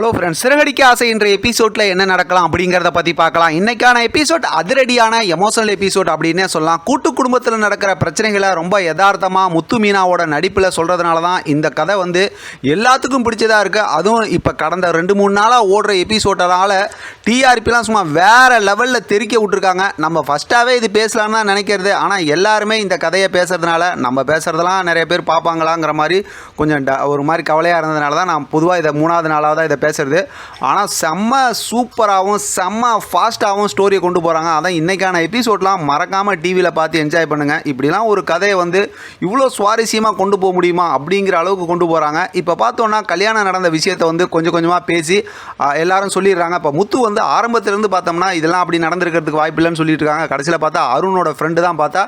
Hello friends, Siragadikka ஆசை என்ற எபிசோடில் என்ன நடக்கலாம் அப்படிங்கிறத பற்றி பார்க்கலாம். இன்றைக்கான எபிசோட் அதிரடியான எமோஷனல் எபிசோட் அப்படின்னே சொல்லலாம். கூட்டு குடும்பத்தில் நடக்கிற பிரச்சனைகளை ரொம்ப யதார்த்தமாக முத்து மீனாவோட நடிப்பில் சொல்கிறதுனால தான் இந்த கதை எல்லாத்துக்கும் பிடிச்சதாக இருக்குது. அதுவும் இப்போ கடந்த 2-3 நாளாக ஓடுற எபிசோட்டனால டிஆர்பிலாம் சும்மா வேறு லெவலில் தெறிக்க விட்ருக்காங்க. நம்ம ஃபஸ்ட்டாகவே இது பேசலான்னு தான் நினைக்கிறது. ஆனால் எல்லாருமே இந்த கதையை பேசுகிறதுனால நம்ம பேசுகிறதெல்லாம் நிறைய பேர் பார்ப்பாங்களாங்கிற மாதிரி கொஞ்சம் ஒரு மாதிரி கவலையாக இருந்ததுனால தான் நான் பொதுவாக இதை 3வது நாளாக தான் இதை பேசுறது. ஆனால் செம்ம சூப்பராகவும் செம்ம ஃபாஸ்ட்டாகவும் ஸ்டோரியை கொண்டு போகிறாங்க. அதான் இன்றைக்கான எபிசோட்லாம் மறக்காமல் டிவியில் பார்த்து என்ஜாய் பண்ணுங்கள். இப்படிலாம் ஒரு கதையை இவ்வளோ சுவாரஸ்யமாக கொண்டு போக முடியுமா அப்படிங்கிற அளவுக்கு கொண்டு போகிறாங்க. இப்போ பார்த்தோன்னா கல்யாணம் நடந்த விஷயத்தை கொஞ்சம் கொஞ்சமாக பேசி எல்லாரும் சொல்லிடுறாங்க. இப்போ முத்து ஆரம்பத்திலேருந்து பார்த்தோம்னா இதெல்லாம் அப்படி நடந்திருக்கிறதுக்கு வாய்ப்பு இல்லைன்னு சொல்லிட்டு இருக்காங்க. கடைசியில் பார்த்தா அருணோட ஃப்ரெண்டு தான் பார்த்தா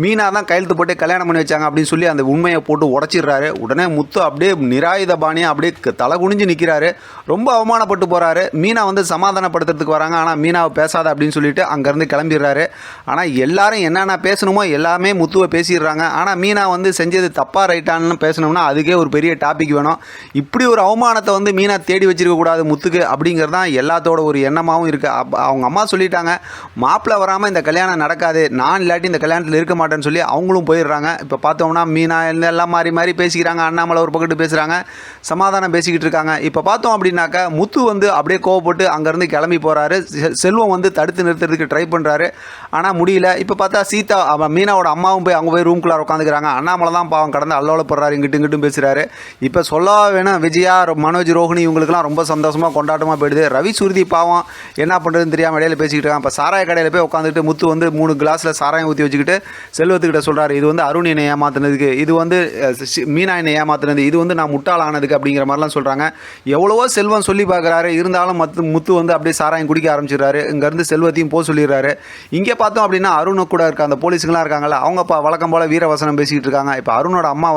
மீனா தான் கையெழுத்து போட்டு கல்யாணம் பண்ணி வச்சாங்க அப்படின்னு சொல்லி அந்த உண்மையை போட்டு உடச்சிடுறாரு. உடனே முத்து அப்படியே நிராயுத பாணியாக அப்படியே தலை குனிஞ்சு நிற்கிறாரு. ரொம்ப அவமானப்பட்டு போகிறாரு. மீனா சமாதானப்படுத்துறதுக்கு வராங்க. ஆனால் மீனாவை பேசாத அப்படின்னு சொல்லிட்டு அங்கேருந்து கிளம்பிடுறாரு. ஆனால் எல்லாரும் என்னென்ன பேசணுமோ எல்லாமே முத்துவை பேசிடுறாங்க. ஆனால் மீனா செஞ்சது தப்பாக ரைட்டான்னு பேசணும்னா அதுக்கே ஒரு பெரிய டாபிக் வேணும். இப்படி ஒரு அவமானத்தை மீனா தேடி வச்சிருக்கக்கூடாது முத்துக்கு அப்படிங்கிறது தான் எல்லாத்தோட ஒரு எண்ணமாகவும் இருக்குது. அவங்க அம்மா சொல்லிட்டாங்க, மாப்பிள்ளை வராமல் இந்த கல்யாணம் நடக்காது, நான் இல்லாட்டி இந்த கல்யாணத்தில் இருக்க மாட்டேன்னு சொல்லி அவங்களும் போயிடுறாங்க. இப்போ பார்த்தோம்னா மீனா எல்லாம் மாறி மாறி பேசிக்கிறாங்க. அண்ணாமலை ஒரு பக்கத்து பேசுகிறாங்க, சமாதானம் பேசிக்கிட்டு இருக்காங்க. இப்போ பார்த்தோம் அப்படின்னாக்கா முத்து அப்படியே கோவப்பட்டு அங்கேருந்து கிளம்பி போகிறாரு. செல்வம் தடுத்து நிறுத்துறதுக்கு ட்ரை பண்ணுறாரு. ஆனால் முடியல. இப்போ பார்த்தா சீதா மீனாவோட அம்மாவும் அங்கே போய் ரூம்குள்ளார உட்காந்துக்கிறாங்க. அண்ணாமலை தான் பாவம் கடந்து அல்லோலப்படுறாரு, இங்கிட்டும் பேசுகிறாரு. இப்போ சொல்லவா வேணும், விஜயா, மனோஜ், ரோஹிணி இவங்களுக்குலாம் ரொம்ப சந்தோஷமாக கொண்டாட்டமாக போயிடுது. ரவி சுருதி பாவம் என்ன பண்ணுறதுன்னு தெரியாமல் இடையில பேசிக்கிட்டு இருக்காங்க. இப்போ சாராய கடையில் போய் உட்காந்துட்டு முத்து 3 கிளாஸில் சாராயம் ஊற்றி வச்சுக்கிட்டு செல்வத்துக்கிட்ட சொல்கிறாரு, இது அருண் என்னை ஏமாத்துனதுக்கு, இது மீனா என்னை ஏமாத்துனது, இது நான் முட்டாளானதுக்கு அப்படிங்கிற மாதிரிலாம் சொல்கிறாங்க. எவ்வளவோ செல்வம் சொல்லி பார்க்குறாரு. இருந்தாலும் முத்து அப்படியே சாராயம் குடிக்க ஆரம்பிச்சிடுறாரு. இங்கேருந்து செல்வத்தையும் போக சொல்லிடுறாரு. இங்கே பார்த்தோம் அப்படின்னா அருணு கூட இருக்க அந்த போலீஸுங்களாம் இருக்காங்கல்ல, அவங்க வழக்கம் போல் வீரவசனம் பேசிக்கிட்டு இருக்காங்க. இப்போ அருணோட அம்மா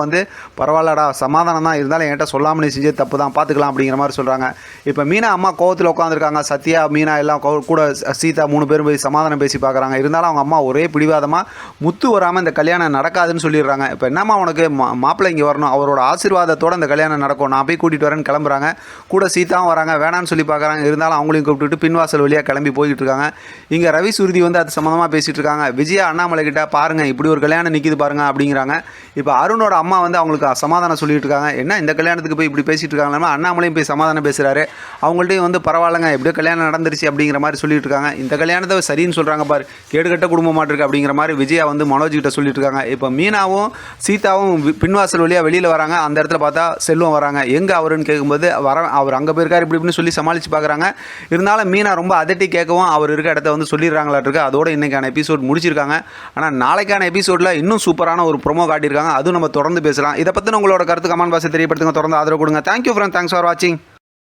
பரவாயில்லடா, சமாதானம் தான், இருந்தாலும் என்கிட்ட சொல்லாமல் செஞ்சு தப்பு தான், பார்த்துக்கலாம் அப்படிங்கிற மாதிரி சொல்கிறாங்க. இப்போ மீனா அம்மா கோவத்தில் உட்காந்துருக்காங்க. சத்யா, மீனா எல்லாம் கூட சீதா 3 பேரும் போய் சமாதானம் பேசி பார்க்குறாங்க. இருந்தாலும் அவங்க அம்மா ஒரே பிடிவாதமாக முத்து வராமல் இந்த கல்யாணம் நடக்காதுன்னு சொல்லிடுறாங்க. இப்போ என்னம்மா உனக்கு மாப்பிள்ளை இங்கே வரணும், அவரோட ஆசீர்வாதத்தோடு இந்த கல்யாணம் நடக்கும், நான் போய் கூட்டிகிட்டு வரேன்னு கிளம்புறாங்க. கூட சீதாவும் வராங்க. வேணான்னு சொல்லி பார்க்குறாங்க. இருந்தாலும் அவங்களையும் கூப்பிட்டுட்டு பின்வாசல் வழியாக கிளம்பி போய்கிட்டு இருக்காங்க. இங்கே ரவி சுருதி அது சம்மந்தமாக பேசிகிட்டு இருக்காங்க. விஜயா அண்ணாமலை கிட்ட பாருங்கள், இப்படி ஒரு கல்யாணம் நிற்கிது பாருங்கள் அப்படிங்கிறாங்க. இப்போ அருணோட அம்மா அவங்களுக்கு சமாதானம் சொல்லிட்டு இருக்காங்க. என்ன இந்த கல்யாணத்துக்கு போய் இப்படி பேசிகிட்டு இருக்காங்களா, அண்ணாமலையும் போய் சமாதானம் பேசுகிறாரு. அவங்கள்ட்டையும் பரவாயில்லைங்க, எப்படியோ கல்யாணம் நடந்துருச்சு அப்படிங்கிற மாதிரி சொல்லிட்டு இருக்காங்க. இந்த கல்யாணத்தை சரின்னு சொல்கிறாங்க பாரு, கேடுகட்ட குடும்பமாக இருக்குது அப்படிங்கிற மாதிரி விஜயா மனோஜ் கிட்ட சொல்லிட்டு இருக்காங்க. இப்போ மீனாவும் சீதாவும் பின்வாசல் வழியாக வெளியில் வராங்க. அந்த இடத்துல பார்த்தா செல்வம் வராங்க. எங்கே அவருன்னு கேட்கும்போது அவர் அங்கே போயிருக்காரு இப்படின்னு சொல்லி சமாளித்து பார்க்குறாங்க. இருந்தாலும் மீனா ரொம்ப அதட்டி கேட்கவும் அவர் இருக்க இடத்த சொல்லிடுறாங்களாட்டு. அதோட இன்றைக்கான எபிசோட் முடிச்சிருக்காங்க. ஆனால் நாளைக்கான எபிசோடில் இன்னும் சூப்பரான ஒரு ப்ரோமோ காட்டியிருக்காங்க. அதுவும் நம்ம தொடர்ந்து பேசலாம். இதை பற்றி உங்களோட கருத்து கமெண்ட் பாக்ஸில் தெரியப்படுத்துங்க. தொடர்ந்து ஆதரவு கொடுங்க. தேங்க்யூ ஃப்ரெண்ட், தேங்க்ஸ் ஃபார் வாட்சிங்.